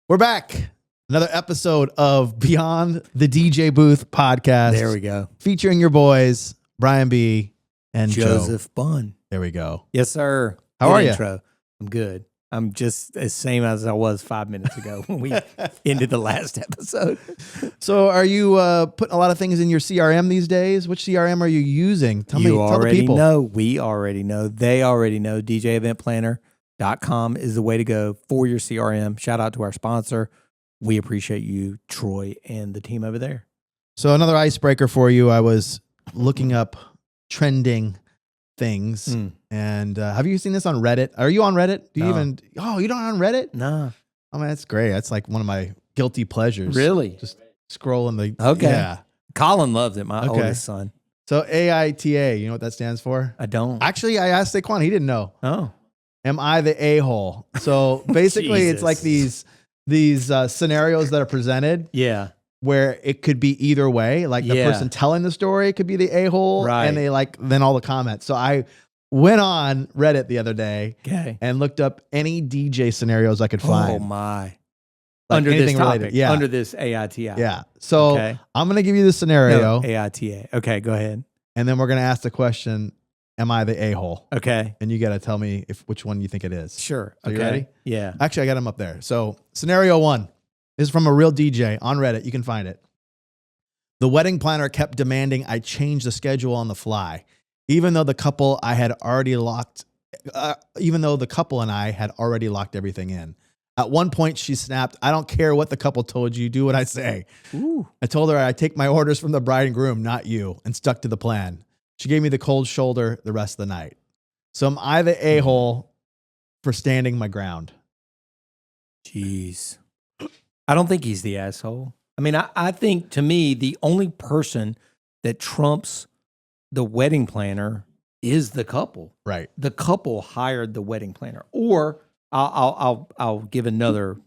We're back. Another episode of Beyond the DJ Booth podcast. There we go. Featuring your boys, Brian B. and Joseph Joe. Bunn. There we go. Yes, sir. How are you? Intro. I'm good. I'm just as same as I was 5 minutes ago when we ended the last episode. So are you putting a lot of things in your CRM these days? Which CRM are you using? Tell the people. Know. We already know. They already know. DJeventplanner.com is the way to go for your CRM. Shout out to our sponsor. We appreciate you, Troy, and the team over there. So another icebreaker for you. I was looking up trending things. And have you seen this on Reddit? Are you on Reddit? Do you even? Oh, you don't on Reddit? No. Oh man, that's great. That's like one of my guilty pleasures. Really? Just scrolling the. Okay. Yeah. Colin loves it. My oldest son. So AITA, you know what that stands for? I don't. Actually, I asked Saquon. He didn't know. Oh. Am I the a-hole? So basically, it's like these scenarios that are presented. Yeah. Where it could be either way. Like the person telling the story could be the a-hole. Right. And they then all the comments. So I went on Reddit the other day and looked up any DJ scenarios I could find. Oh my. Like under this topic. Related. Yeah. Under this AITA. Yeah. So I'm going to give you the scenario. No, AITA. Okay, go ahead. And then we're going to ask the question, am I the a-hole? Okay. And you got to tell me which one you think it is. Sure. So you ready? Yeah. Actually, I got them up there. So scenario 1 is from a real DJ on Reddit. You can find it. The wedding planner kept demanding I change the schedule on the fly, even though the couple and I had already locked everything in. At one point, she snapped, "I don't care what the couple told you. Do what I say." Ooh. I told her I take my orders from the bride and groom, not you, and stuck to the plan. She gave me the cold shoulder the rest of the night. So am I the a-hole for standing my ground? Jeez. I don't think he's the asshole. I mean, I think to me, the only person that trumps the wedding planner is the couple. Right. The couple hired the wedding planner. Or I'll give another.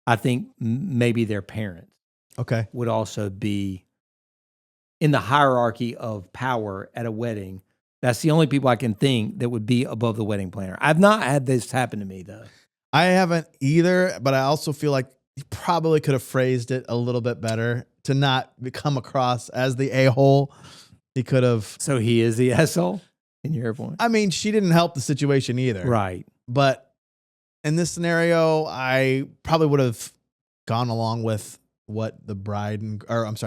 I think maybe their parents. Okay. Would also be in the hierarchy of power at a wedding. That's the only people I can think that would be above the wedding planner. I've not had this happen to me though. I haven't either, but I also feel like he probably could have phrased it a little bit better to not come across as the a-hole. He could have. So he is the asshole in your point? I mean, she didn't help the situation either. Right. But in this scenario, I probably would have gone along with what the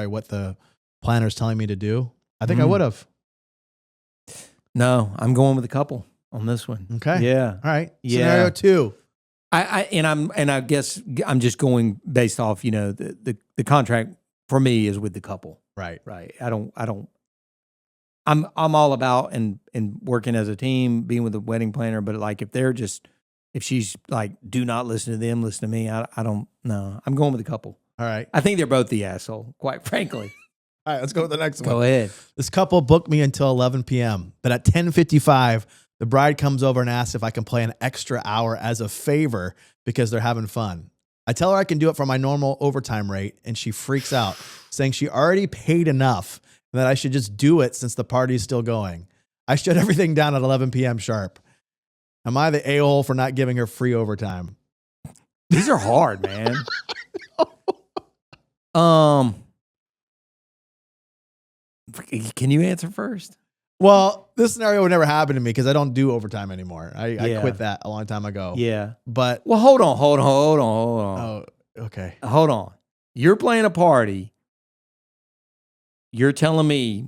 what the planner's telling me to do. I think I would have. No, I'm going with the couple on this one. Okay. Yeah. All right. Yeah. Scenario 2. I guess I'm just going based off, the contract for me is with the couple. Right. Right. I'm all about and working as a team, being with a wedding planner, but like if she's like, do not listen to them, listen to me, I don't know. I'm going with the couple. All right. I think they're both the asshole, quite frankly. All right, let's go with the next one. Go ahead. This couple booked me until 11 p.m., but at 10:55, the bride comes over and asks if I can play an extra hour as a favor because they're having fun. I tell her I can do it for my normal overtime rate, and she freaks out, saying she already paid enough and that I should just do it since the party's still going. I shut everything down at 11 p.m. sharp. Am I the a-hole for not giving her free overtime? These are hard, man. Can you answer first? Well, this scenario would never happen to me because I don't do overtime anymore. I quit that a long time ago. Yeah. But well, hold on. Oh, okay. Hold on. You're playing a party. You're telling me,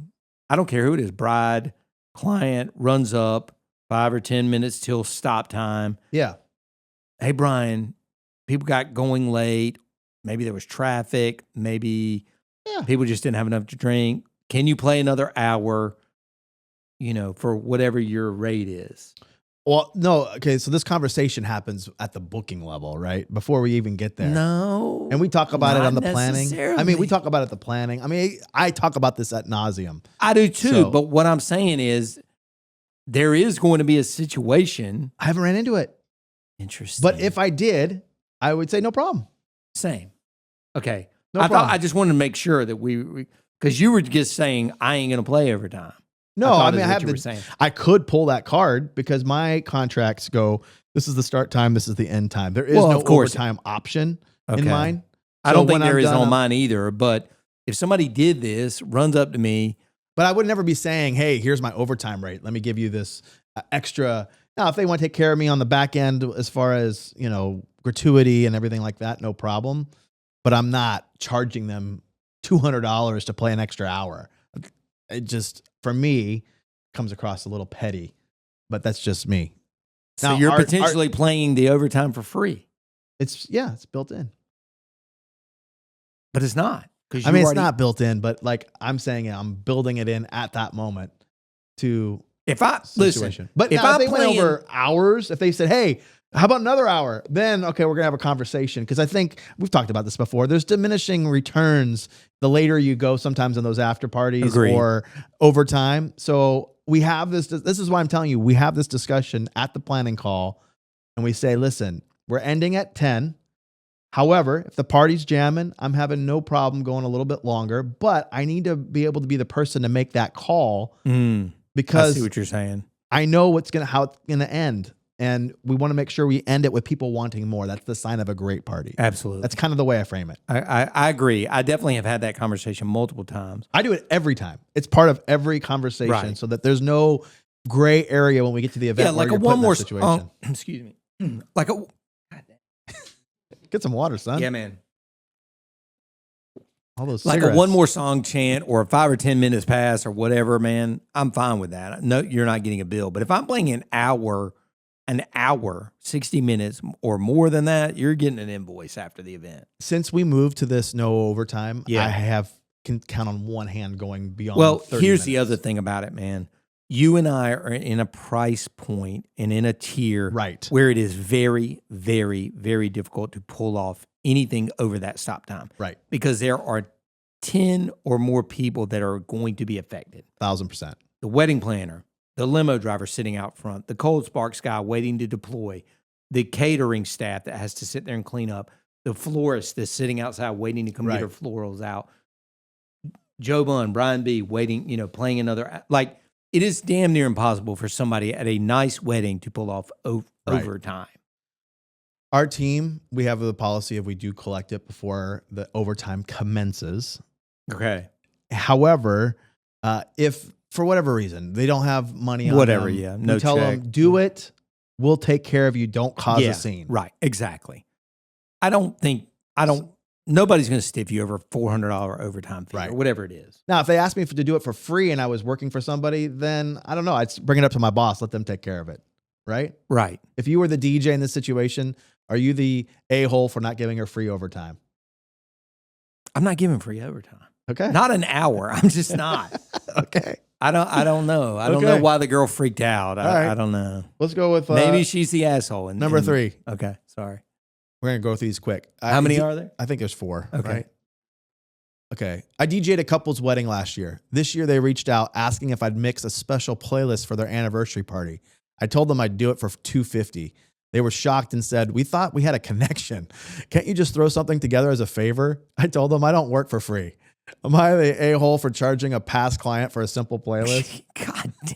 I don't care who it is, bride, client, runs up 5 or 10 minutes till stop time. Yeah. Hey, Brian, people got going late. Maybe there was traffic. Maybe people just didn't have enough to drink. Can you play another hour, for whatever your rate is? Well, no. Okay. So this conversation happens at the booking level, right? Before we even get there. No. And we talk about it on the planning. Necessarily. I mean, we talk about it at the planning. I mean, I talk about this ad nauseum. I do too. But what I'm saying is there is going to be a situation. I haven't ran into it. Interesting. But if I did, I would say no problem. Same. Okay. No problem. I just wanted to make sure that because you were just saying I ain't going to play overtime. No, I mean, I could pull that card because my contracts go, this is the start time, this is the end time. There is no overtime option. in mind. I So don't think when I'm there is done, on I'm- mine either. But if somebody did this, runs up to me, But I would never be saying, hey, here's my overtime rate. Let me give you this extra. Now, if they want to take care of me on the back end as far as, gratuity and everything like that, no problem. But I'm not charging them $200 to play an extra hour. It just, for me, comes across a little petty. But that's just me. so Now, you're potentially playing the overtime for free. It's built in. But it's not. I mean, it's not built in, but like I'm saying, I'm building it in at that moment to situation. But if now, I'm if they went playing- over hours, if they said, hey, how about another hour? Then, okay, we're going to have a conversation. Because I think we've talked about this before. There's diminishing returns the later you go sometimes in those after parties Agreed. or overtime. So we have this is why I'm telling you, we have this discussion at the planning call. And we say, listen, we're ending at 10. However, if the party's jamming, I'm having no problem going a little bit longer, but I need to be able to be the person to make that call I because see what you're saying. I know how it's going to end. And we want to make sure we end it with people wanting more. That's the sign of a great party. Absolutely. That's kind of the way I frame it. I agree. I definitely have had that conversation multiple times. I do it every time. It's part of every conversation Right. so that there's no gray area when we get to the event. Yeah, like where a you're put one in that more situation. excuse me. Like a Get some water, son. yeah, man. All those Like cigarettes. a one more song chant or 5 or 10 minutes pass or whatever, man. I'm fine with that. No, you're not getting a bill. But if I'm playing an hour, 60 minutes or more than that, you're getting an invoice after the event. Since we moved to this no overtime, Yeah. I can count on one hand going beyond. Well, 30 here's the minutes. other thing about it, man. You and I are in a price point and in a tier Right. where it is very, very, very difficult to pull off anything over that stop time. Right. Because there are 10 or more people that are going to be affected. 1,000%. The wedding planner, the limo driver sitting out front, the Cold Sparks guy waiting to deploy, the catering staff that has to sit there and clean up, the florist that's sitting outside waiting to come Right. get her florals out, Joe Bunn, Brian B. waiting, playing another. Like, it is damn near impossible for somebody at a nice wedding to pull off Right. overtime. Our team, we have the policy of we do collect it before the overtime commences. Okay. However, if for whatever reason they don't have money on Whatever, them, yeah. No we tell check. them, do it. We'll take care of you. Don't cause a scene. Right. Exactly. Nobody's going to stiff you over a $400 overtime fee Right. or whatever it is. Now, if they asked me to do it for free and I was working for somebody, then I don't know. I'd bring it up to my boss, let them take care of it. Right? Right. If you were the DJ in this situation, are you the a-hole for not giving her free overtime? I'm not giving free overtime. Okay. Not an hour. I'm just not. Okay. I don't know. I don't Okay. know why the girl freaked out. All right. I don't know. Let's go with Maybe she's the asshole. number 3. Okay. Sorry. We're going to go through these quick. How many are there? I think there's 4. Okay. Right? Okay. I DJ'd a couple's wedding last year. This year they reached out asking if I'd mix a special playlist for their anniversary party. I told them I'd do it for $250. They were shocked and said, we thought we had a connection. Can't you just throw something together as a favor? I told them I don't work for free. Am I the a-hole for charging a past client for a simple playlist? God damn.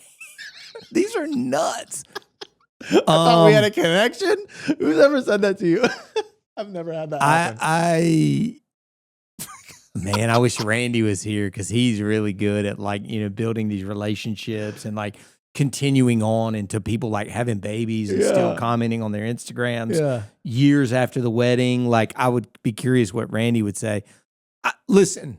These are nuts. I thought we had a connection. Who's ever said that to you? I've never had that happen. Man, I wish Randy was here because he's really good at building these relationships and continuing on into people having babies and still commenting on their Instagrams years after the wedding. I would be curious what Randy would say. Listen,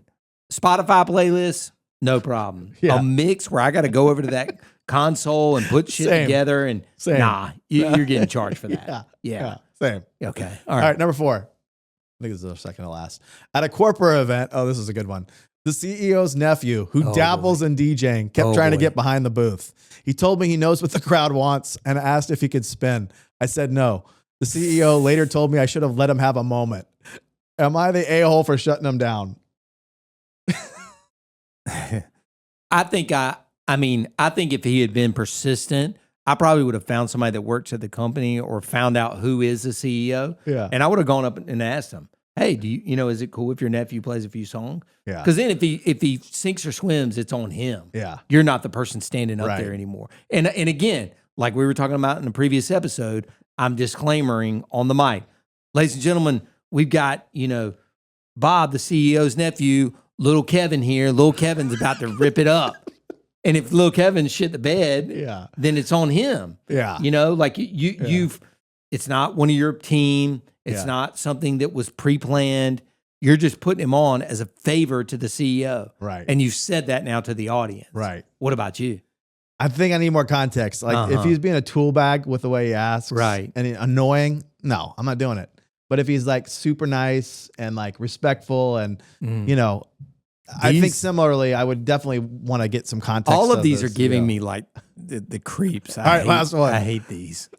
Spotify playlist, no problem. Yeah. A mix where I got to go over to that console and put shit Same. together and Same. nah, you're getting charged for that. Yeah. Same. Okay. All right. Number 4. I think this is the second to last. At a corporate event, this is a good one. The CEO's nephew, who dabbles in DJing, kept trying to get behind the booth. He told me he knows what the crowd wants and asked if he could spin. I said no. The CEO later told me I should have let him have a moment. Am I the a-hole for shutting him down? I think if he had been persistent, I probably would have found somebody that works at the company or found out who is the CEO. Yeah. And I would have gone up and asked him, hey, do you is it cool if your nephew plays a few songs? Yeah. Because then if he sinks or swims, it's on him. Yeah. You're not the person standing up Right. there anymore. And again, like we were talking about in the previous episode, I'm disclaimering on the mic. Ladies and gentlemen, we've got, Bob, the CEO's nephew, little Kevin here. Little Kevin's about to rip it up. And if little Kevin shit the bed, then it's on him. Yeah. You've, it's not one of your team. It's not something that was pre-planned. You're just putting him on as a favor to the CEO. Right. And you've said that now to the audience. Right. What about you? I think I need more context. Like if he's being a tool bag with the way he asks, right, and annoying, no, I'm not doing it. But if he's like super nice and like respectful and I think similarly, I would definitely want to get some context. All of these are giving me like the creeps. All right, last one. I hate these.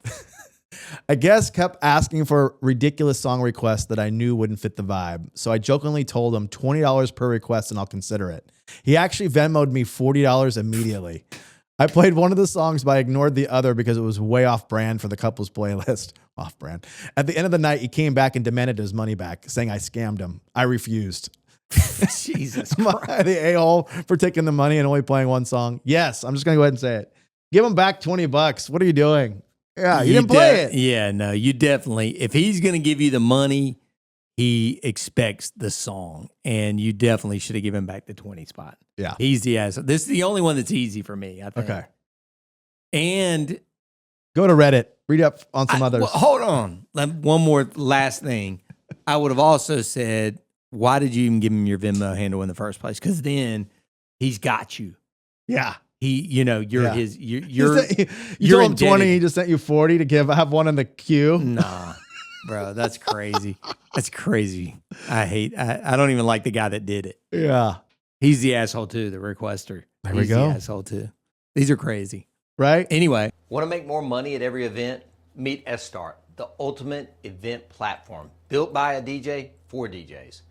A guest kept asking for ridiculous song requests that I knew wouldn't fit the vibe. So I jokingly told him $20 per request and I'll consider it. He actually Venmo'd me $40 immediately. I played one of the songs, but I ignored the other because it was way off brand for the couple's playlist. Off brand. At the end of the night, he came back and demanded his money back, saying I scammed him. I refused. Jesus Am I the a-hole for taking the money and only playing one song? Yes, I'm just going to go ahead and say it. Give him back $20. What are you doing? Yeah, you didn't play it. Yeah, no, you definitely, if he's going to give you the money, he expects the song, and you definitely should have given him back the 20 spot. Yeah. He's the asshole. This is the only one that's easy for me, I think. Okay. And go to Reddit. Read up on some others. Well, hold on. One more last thing. I would have also said, why did you even give him your Venmo handle in the first place? Because then he's got you. Yeah. You're his, you're you told him 20, he just sent you 40 to have one in the queue. Nah, bro, that's crazy. That's crazy. I don't even like the guy that did it. Yeah. He's the asshole too, the requester. There we go. He's the asshole too. These are crazy. Right? Anyway. Want to make more money at every event? Meet S3-2, the ultimate event platform built by a DJ for DJs.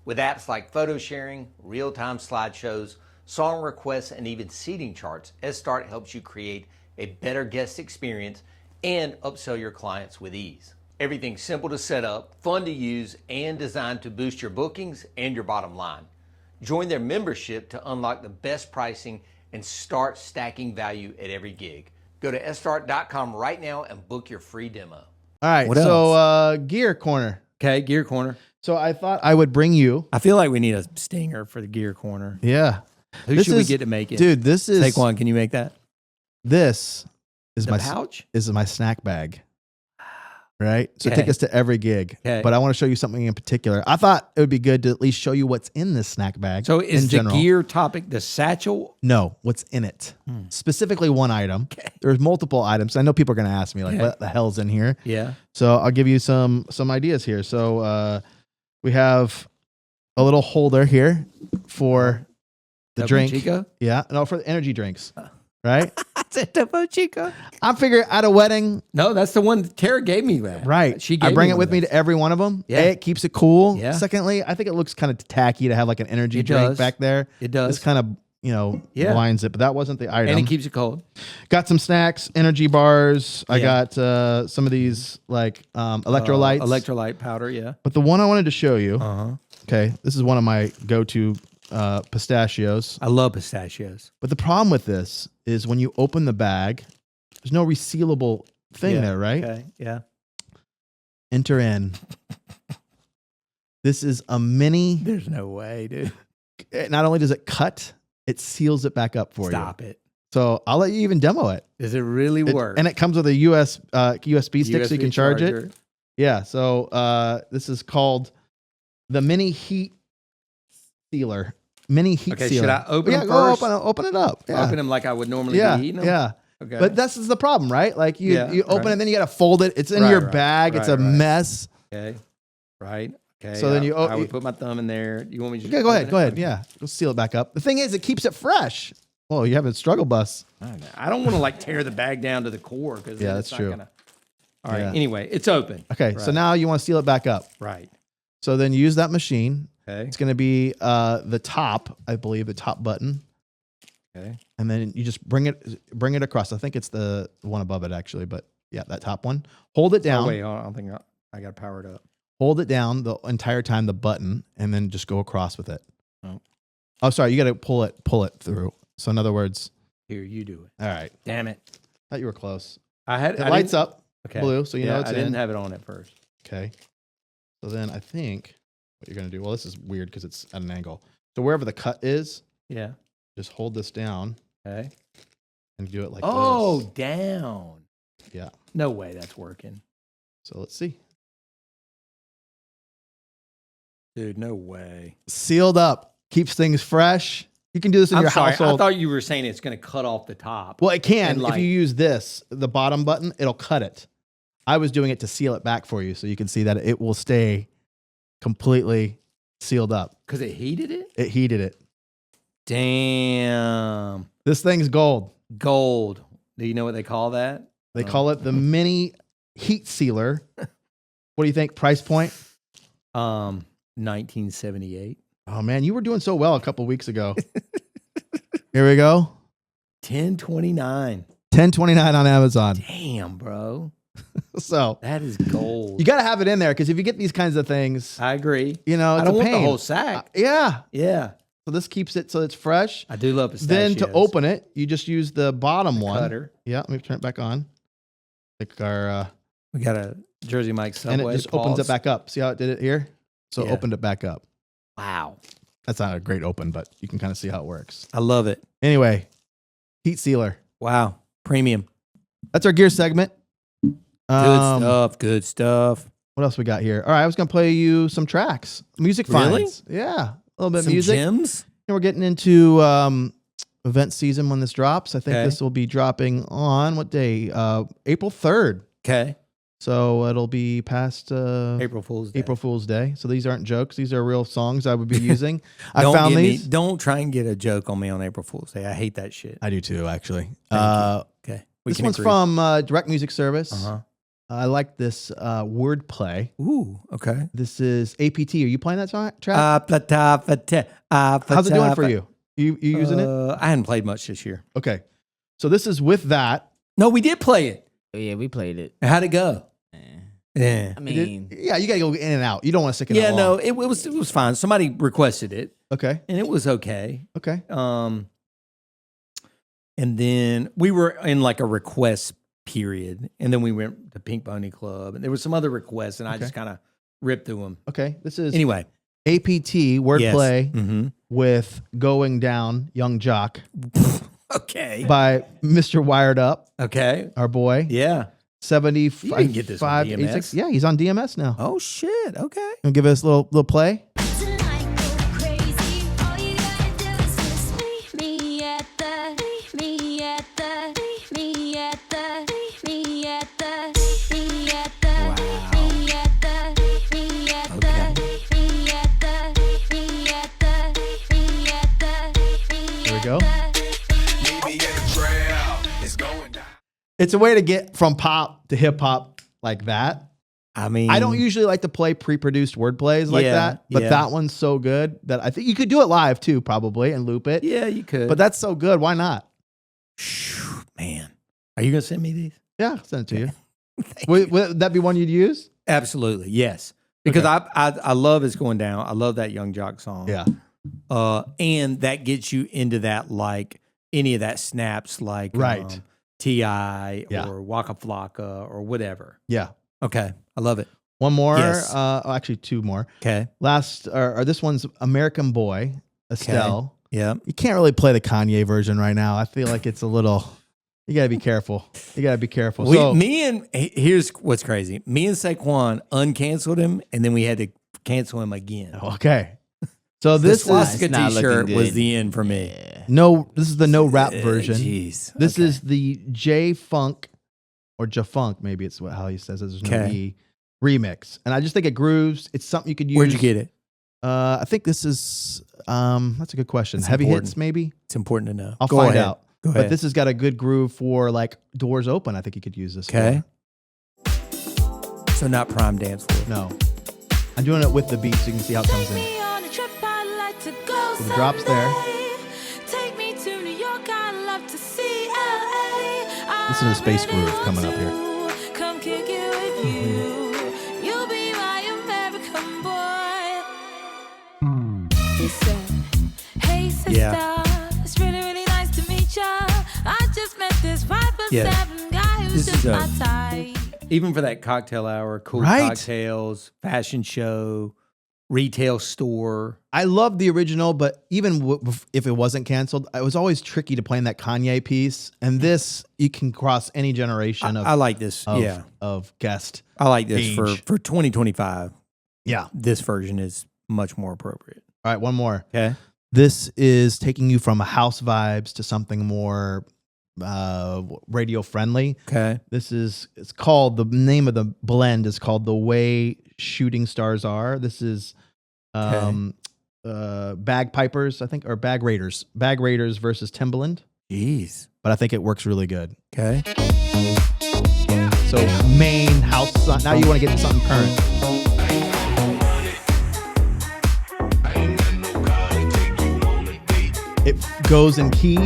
With apps like photo sharing, real-time slideshows, song requests, and even seating charts, S3-2 helps you create a better guest experience and upsell your clients with ease. Everything's simple to set up, fun to use, and designed to boost your bookings and your bottom line. Join their membership to unlock the best pricing and start stacking value at every gig. Go to S3-2.com right now and book your free demo. All right, what so Gear Corner. Okay, Gear Corner. So I thought I would bring you. I feel like we need a stinger for the Gear Corner. Yeah. Who should we get to make it? Dude, this is... Take one. Can you make that? This is my pouch? This is my snack bag. Right? So Okay. take us to every gig. Okay. But I want to show you something in particular. I thought it would be good to at least show you what's in this snack bag. So is in the general. gear topic the satchel? No, what's in it. Specifically one item. Okay. There's multiple items. I know people are going to ask me, like, Yeah. what the hell's in here? Yeah. So I'll give you some ideas here. So we have a little holder here for the Topo drink. Chico? Yeah. No, for the energy drinks. Right? That's a Topo Chico. I figure at a wedding, No, that's the one Tara gave me that. right. She gave I bring me it one with of me those. to every one of them. Yeah. A, it keeps it cool. Yeah. Secondly, I think it looks kind of tacky to have like an energy It drink does. back there. It does. This kind of, Yeah. blinds it, but that wasn't the item. And it keeps it cold. Got some snacks, energy bars. I Yeah. got some of these like electrolytes. Electrolyte powder, yeah. But the one I wanted to show you, Uh-huh. okay, this is one of my go-to pistachios. I love pistachios. But the problem with this is when you open the bag, there's no resealable thing Yeah. there, right? Okay, yeah. Enter in. This is a mini. There's no way, dude. Not only does it cut, it seals it back up for you. Stop it. So I'll let you even demo it. Does it really work? And it comes with a USB stick so you can charge charger. it. Yeah. So this is called the mini heat sealer. Mini heat Okay, sealer. should I open yeah, them go first? open it up. Yeah. Open them like I would normally yeah. be eating them? Yeah. Okay. But this is the problem, right? Like you open right. it, then you got to fold it. It's in Right, your right, bag. It's a right. mess. Okay. Right. Okay. So then I would put my thumb in there. You want me to Okay, go ahead. open Go it? ahead. Okay. Yeah. Go seal it back up. The thing is, it keeps it fresh. Well, you have a struggle bus. I don't want to like tear the bag down to the core because Yeah, that's true. All right. Yeah. Anyway, it's open. Okay. So Right. now you want to seal it back up. Right. So then use that machine. Okay. It's going to be the top, I believe, the top button. Okay. And then you just bring it across. I think it's the one above it actually, but yeah, that top one. Hold it down. Oh, wait, hold on. I don't think I got to power it up. Hold it down the entire time, the button, and then just go across with it. Oh. Oh, sorry. You got to pull it through. So in other words, Here, you do it. all right. Damn it. Thought you were close. It It lights up Okay. blue, so you know it's I didn't in. have it on at first. Okay. So then I think what you're going to do, well, this is weird because it's at an angle. So wherever the cut is, Yeah. just hold this down Okay. and do it like Oh, this. down. Yeah. No way that's working. So let's see. Dude, no way. Sealed up. Keeps things fresh. You can do this in your household. I thought you were saying it's going to cut off the top. Well, it can. And, like- if you use this, the bottom button, it'll cut it. I was doing it to seal it back for you so you can see that it will stay completely sealed up. Because it heated it? It heated it. Damn. This thing's gold. Gold. Do you know what they call that? They call it the mini heat sealer. What do you think? Price point? 1978. Oh, man, you were doing so well a couple weeks ago. Here we go. 1029. $10.29 on Amazon. Damn, bro. So That is gold. you got to have it in there because if you get these kinds of things, I agree. you know, it's I don't a want pain. the whole sack. Yeah. Yeah. So this keeps it so it's fresh. I do love pistachios. Then to open it, you just use the bottom one. Cutter. Yeah, let me turn it back on. Like our, We got a Jersey Mike Subway. and it just opens it Pause. back up. See how it did it here? So it Yeah. opened it back up. Wow. That's not a great open, but you can kind of see how it works. I love it. Anyway, heat sealer. Wow. Premium. That's our gear segment. Good stuff. Good stuff. What else we got here? All right, I was going to play you some tracks. Music Really? finds. Yeah, a little bit of Some music. gems? And we're getting into event season when this drops. I think Okay. this will be dropping on what day? April 3rd. Okay. So it'll be past April Fool's Day. April Fool's Day. So these aren't jokes. These are real songs I would be using. I Don't found get me- these. Don't try and get a joke on me on April Fool's Day. I hate that shit. I do too, actually. Okay. We This can one's agree. from Direct Music Service. Uh-huh. I like this wordplay. Ooh, okay. This is APT. Are you playing that song, track? How's How's it doing for you? You using it? I hadn't played much this year. Okay. So this is with that. No, we did play it. Oh, yeah, we played it. How'd it go? Eh. Yeah. I mean, Yeah, you gotta go in and out. You don't want to stick it Yeah, in no, it was fine. Somebody requested it, Okay. and it was okay. Okay. And then we were in like a request period, and then we went to Pink Pony Club, and there was some other requests, and I Okay. just kind of ripped through them. Okay. This is Anyway, APT wordplay Mm-hmm. with Going Down Young Jock Okay. by Mr. Wired Up, Okay. our boy. Yeah. 75. You can get this on DMS. 86. Yeah, he's on DMS now. Oh shit. Okay. Gonna give us a little play. Tonight go crazy. All you gotta do is just meet me at the, meet me at the, meet me at the, meet me at the, meet me at the, meet me at the, meet me at the, meet me at the, meet me at the, meet me at the, meet me There we at go. the. It's a way to get from pop to hip hop like that. I mean, I don't usually like to play pre-produced word plays like Yeah, that, but yeah. that one's so good that I think you could do it live too, probably, and loop it. Yeah, you could. But that's so good. Why not? Phew, man, are you gonna send me these? Yeah, I'll send it to you. Would that be one you'd use? Absolutely, yes. Because Okay. I love It's Going Down. I love that Young Jock song. Yeah. And that gets you into that, like any of that snaps, like Right. T.I. Yeah. or Waka Flocka or whatever. Yeah. Okay, I love it. One more. Yes. Actually, two more. Okay, Last, or this one's American Boy, Estelle. yeah. You can't really play the Kanye version right now. I feel like it's a little. You gotta be careful. You gotta be careful. So, Here's what's crazy. Me and Saquon uncanceled him, and then we had to cancel him again. okay. So This this swastika It's not looking T-shirt was good. the end for me. Yeah. no. This is the no rap version. Jeez. This Okay. is the J Funk or Jafunk, maybe it's how he says it. There's no Okay. E remix, and I just think it grooves. It's something you could use. Where'd you get it? I think this is. That's a good question. It's Heavy important. hits, maybe. It's important to know. I'll Go find ahead. out. Go But ahead. this has got a good groove for like doors open. I think you could use this. Okay. for. So not prime dance floor. No, I'm doing it with the beat so you can see how it comes in. Me on a trip, I'd like to go So the drops there. someday. Take me to New York, I'd love to see LA. Listen to the space groove coming up here. Come kick it with you. You'll be my American boy. He said, hey sister, Yeah. it's really, really nice to meet ya. I just met this 5'7" Yeah. guy who's This just is my type. Even for that cocktail hour, cool Right. cocktails, fashion show, retail store. I love the original, but even if it wasn't canceled, it was always tricky to play in that Kanye piece. And this, you can cross any generation I like this. of guest. I like this for age. 2025. Yeah. This version is much more appropriate. All right, one more. Okay. This is taking you from house vibes to something more radio friendly. Okay. It's called, the name of the blend is called The Way Shooting Stars Are. This is Bagpipers, I think, or Bag Raiders versus Timbaland. Jeez. But I think it works really good. Okay. So main house song. Now you want to get to something current. It goes in key.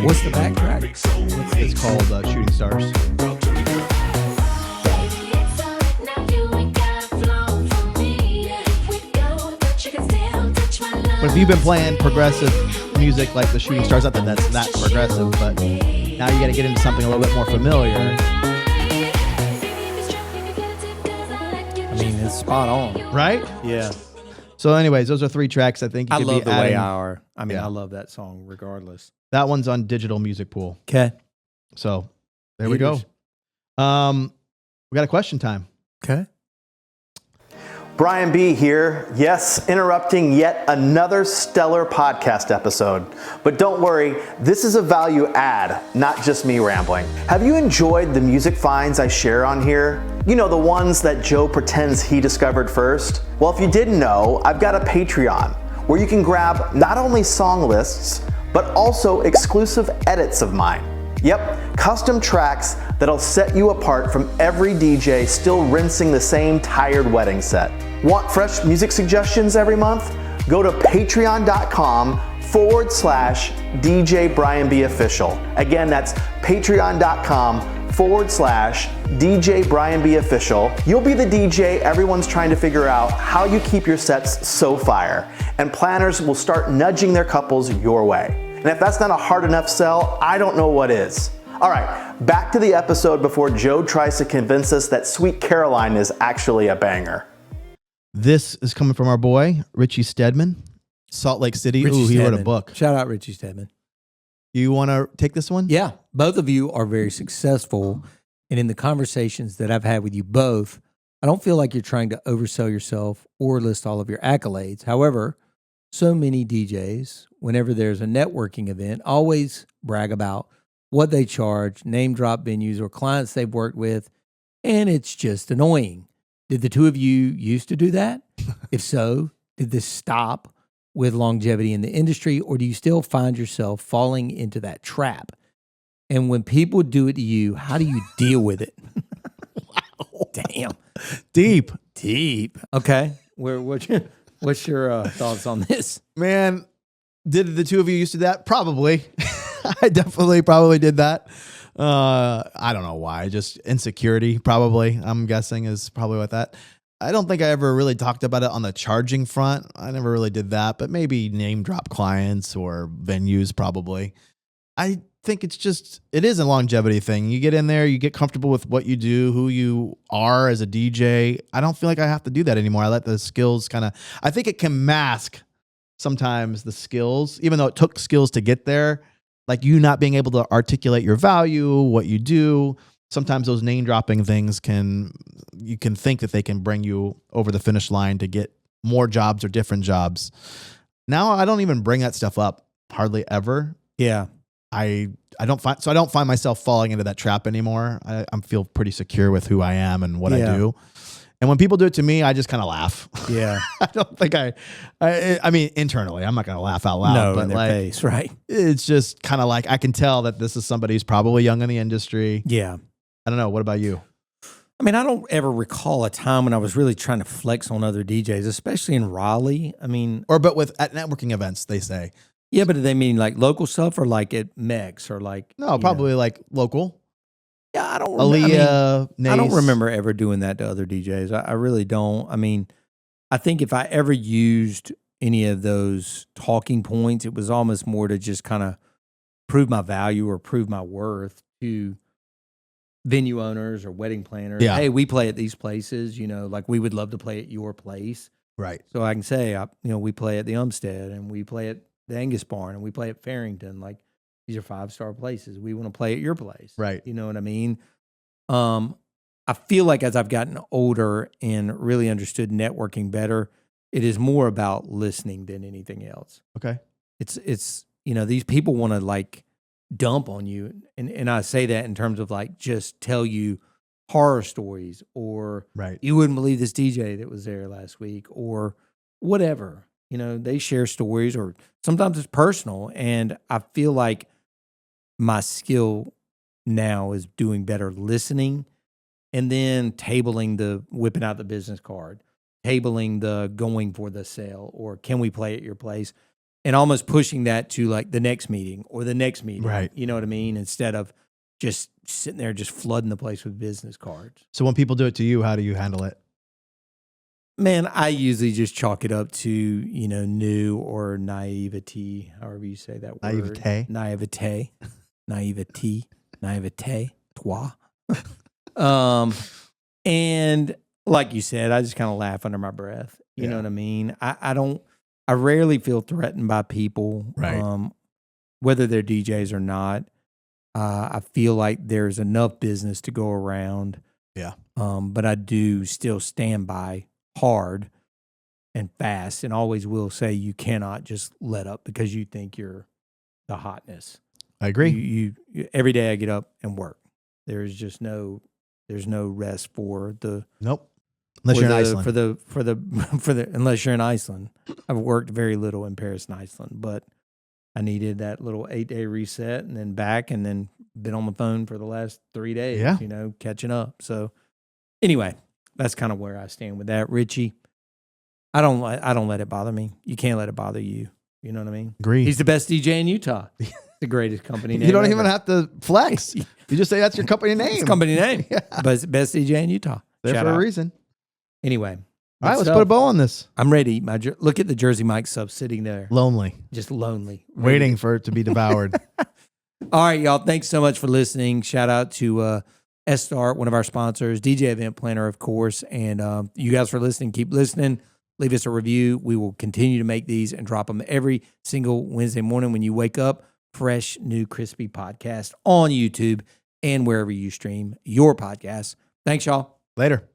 What's the backtrack? It's called Shooting Stars. But if you've been playing progressive music like the Shooting Stars, not that that's that progressive, but now you got to get into something a little bit more familiar. I mean, it's spot on. Right? Yeah. So anyways, those are 3 tracks I think you I could love be the way adding. hour. I mean, Yeah. I love that song regardless. That one's on Digital Music Pool. Okay. So there we go. We got a question time. Okay. Brian B. here. Yes, interrupting yet another stellar podcast episode. But don't worry, this is a value add, not just me rambling. Have you enjoyed the music finds I share on here? You know, the ones that Joe pretends he discovered first? Well, if you didn't know, I've got a Patreon where you can grab not only song lists, but also exclusive edits of mine. Yep, custom tracks that'll set you apart from every DJ still rinsing the same tired wedding set. Want fresh music suggestions every month? Go to patreon.com/DJ Brian B Official. Again, that's patreon.com/DJ Brian B Official. You'll be the DJ everyone's trying to figure out how you keep your sets so fire, and planners will start nudging their couples your way. And if that's not a hard enough sell, I don't know what is. All right, back to the episode before Joe tries to convince us that Sweet Caroline is actually a banger. This is coming from our boy, Richie Stedman, Salt Lake City. Richie He wrote a Stedman. book. Shout out Richie Stedman. You want to take this one? Yeah. Both of you are very successful. And in the conversations that I've had with you both, I don't feel like you're trying to oversell yourself or list all of your accolades. However, so many DJs, whenever there's a networking event, always brag about what they charge, name drop venues or clients they've worked with, and it's just annoying. Did the two of you used to do that? If so, did this stop with longevity in the industry, or do you still find yourself falling into that trap? And when people do it to you, how do you deal with it? Wow. Damn. Deep. Okay. What's your thoughts on this? Man, did the two of you used to that? Probably. I definitely probably did that. I don't know why. Just insecurity, probably. I'm guessing is probably what that. I don't think I ever really talked about it on the charging front. I never really did that, but maybe name drop clients or venues, probably. I think it is a longevity thing. You get in there, you get comfortable with what you do, who you are as a DJ. I don't feel like I have to do that anymore. I let the skills I think it can mask sometimes the skills, even though it took skills to get there. Like you not being able to articulate your value, what you do. Sometimes those name dropping things you can think that they can bring you over the finish line to get more jobs or different jobs. Now I don't even bring that stuff up hardly ever. Yeah. I don't find myself falling into that trap anymore. I feel pretty secure with who I am and what I do. And when people do it to me, I just kind of laugh. Yeah. I don't think I mean, internally, I'm not going to laugh out loud, No, but in their face, right? It's just kind of like, I can tell that this is somebody who's probably young in the industry. Yeah. I don't know. What about you? I mean, I don't ever recall a time when I was really trying to flex on other DJs, especially in Raleigh. I mean, But at networking events, they say. yeah, but do they mean like local stuff or like at Mex or like? No, probably like local. Yeah, I don't. Aaliyah, I don't Nace. remember ever doing that to other DJs. I really don't. I mean, I think if I ever used any of those talking points, it was almost more to just kind of prove my value or prove my worth to venue owners or wedding planners. Yeah. Hey, we play at these places, like we would love to play at your place. Right. So I can say, we play at the Umstead and we play at the Angus Barn and we play at Farrington. Like these are 5-star places. We want to play at your place. Right. You know what I mean? I feel like as I've gotten older and really understood networking better, it is more about listening than anything else. Okay. It's these people want to like dump on you. And I say that in terms of like just tell you horror stories or Right. you wouldn't believe this DJ that was there last week or whatever. They share stories or sometimes it's personal. And I feel like my skill now is doing better listening and then whipping out the business card, tabling the going for the sale or can we play at your place and almost pushing that to like the next meeting or the next meeting. Right. You know what I mean? Instead of just sitting there, just flooding the place with business cards. So when people do it to you, how do you handle it? Man, I usually just chalk it up to, new or naivety, however you say that word. Naivete. Naivete, toi. And like you said, I just kind of laugh under my breath. You know what I mean? I rarely feel threatened by people, right. Whether they're DJs or not. I feel like there's enough business to go around. Yeah. But I do still stand by hard and fast and always will say you cannot just let up because you think you're the hotness. I agree. You every day I get up and work. There's no rest for the nope. Unless you're in Iceland. For the unless you're in Iceland. I've worked very little in Paris and Iceland, but I needed that little 8-day reset and then back and then been on the phone for the last 3 days, catching up. So anyway, that's kind of where I stand with that. Richie, I don't let it bother me. You can't let it bother you. You know what I mean? Agree. He's the best DJ in Utah. The greatest company name. You don't ever. even have to flex. You just say that's your company name. It's company name. Yeah. But it's the best DJ in Utah. There Shout for out. a reason. Anyway. All right, let's put a bow on this. I'm ready to eat my look at the Jersey Mike sub sitting there. Lonely. Just lonely. Waiting for it to be devoured. All right, y'all. Thanks so much for listening. Shout out to S3-2, one of our sponsors, DJ Event Planner, of course. And you guys for listening. Keep listening. Leave us a review. We will continue to make these and drop them every single Wednesday morning when you wake up. Fresh, new, crispy podcast on YouTube and wherever you stream your podcast. Thanks, y'all. Later.